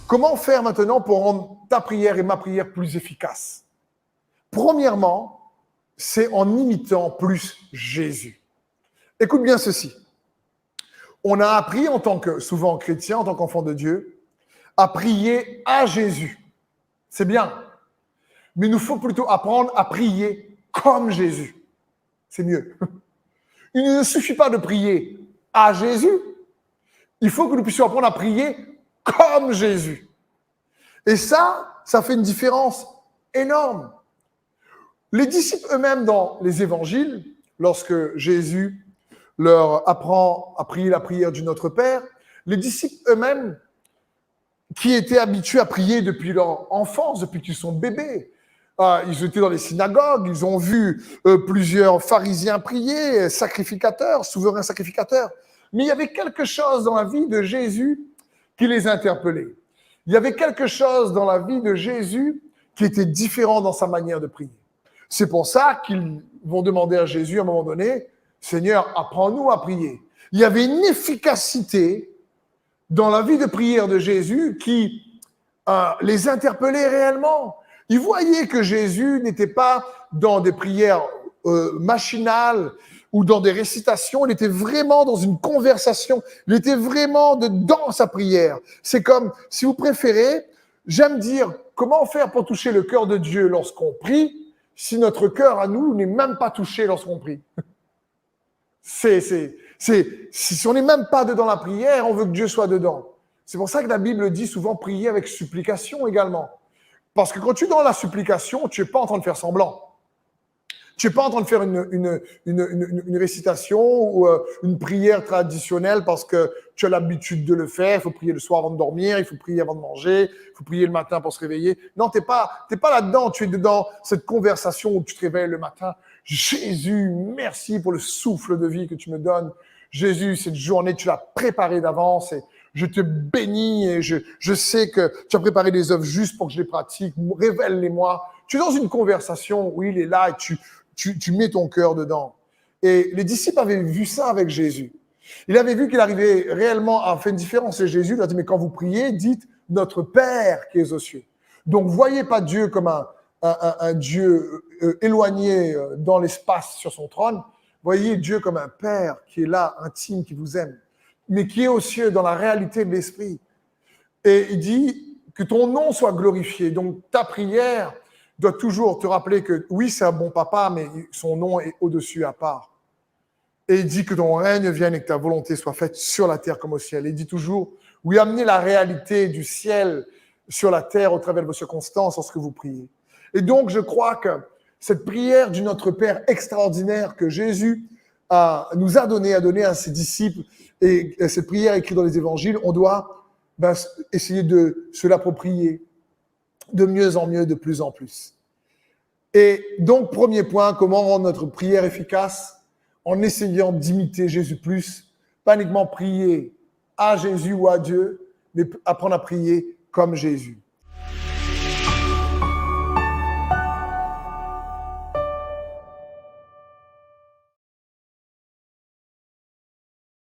Comment faire maintenant pour rendre ta prière et ma prière plus efficaces? Premièrement, c'est en imitant plus Jésus. Écoute bien ceci. On a appris en tant que, souvent chrétien, en tant qu'enfant de Dieu, à prier à Jésus. C'est bien. Mais il nous faut plutôt apprendre à prier comme Jésus. C'est mieux. Il ne suffit pas de prier à Jésus. Il faut que nous puissions apprendre à prier comme Jésus. Et ça fait une différence énorme. Les disciples eux-mêmes dans les évangiles, lorsque Jésus leur apprend à prier la prière du Notre Père, les disciples eux-mêmes, qui étaient habitués à prier depuis leur enfance, depuis qu'ils sont bébés, ils étaient dans les synagogues, ils ont vu plusieurs pharisiens prier, sacrificateurs, souverains sacrificateurs. Mais il y avait quelque chose dans la vie de Jésus qui les interpellait. Il y avait quelque chose dans la vie de Jésus qui était différent dans sa manière de prier. C'est pour ça qu'ils vont demander à Jésus à un moment donné, « Seigneur, apprends-nous à prier ». Il y avait une efficacité dans la vie de prière de Jésus qui les interpellait réellement. Ils voyaient que Jésus n'était pas dans des prières machinales ou dans des récitations, il était vraiment dans une conversation, il était vraiment dans sa prière. C'est comme, si vous préférez, j'aime dire, comment faire pour toucher le cœur de Dieu lorsqu'on prie, si notre cœur à nous n'est même pas touché lorsqu'on prie. Si on n'est même pas dedans la prière, on veut que Dieu soit dedans. C'est pour ça que la Bible dit souvent prier avec supplication également. Parce que quand tu es dans la supplication, tu n'es pas en train de faire semblant. Tu n'es pas en train de faire une récitation ou une prière traditionnelle parce que tu as l'habitude de le faire. Il faut prier le soir avant de dormir, il faut prier avant de manger, il faut prier le matin pour se réveiller. Non, tu n'es pas là-dedans. Tu es dans cette conversation où tu te réveilles le matin. Jésus, merci pour le souffle de vie que tu me donnes. Jésus, cette journée, tu l'as préparée d'avance et je te bénis et je sais que tu as préparé des œuvres justes pour que je les pratique. Révèle-les-moi. Tu es dans une conversation où il est là et tu mets ton cœur dedans. Et les disciples avaient vu ça avec Jésus. Il avait vu qu'il arrivait réellement à faire une différence. Et Jésus leur a dit, mais quand vous priez, dites notre Père qui est aux cieux. Donc, voyez pas Dieu comme un Dieu éloigné dans l'espace sur son trône. Voyez Dieu comme un Père qui est là, intime, qui vous aime, mais qui est aux cieux dans la réalité de l'esprit. Et il dit que ton nom soit glorifié. Donc, ta prière doit toujours te rappeler que oui, c'est un bon papa, mais son nom est au-dessus à part. Et il dit que ton règne vienne et que ta volonté soit faite sur la terre comme au ciel. Et il dit toujours, oui, amenez la réalité du ciel sur la terre au travers de vos circonstances lorsque vous priez. Et donc, je crois que cette prière du Notre Père extraordinaire que Jésus nous a donné à ses disciples, et cette prière écrite dans les évangiles, on doit essayer de se l'approprier de mieux en mieux, de plus en plus. Et donc, premier point, comment rendre notre prière efficace? En essayant d'imiter Jésus plus, pas uniquement prier à Jésus ou à Dieu, mais apprendre à prier comme Jésus.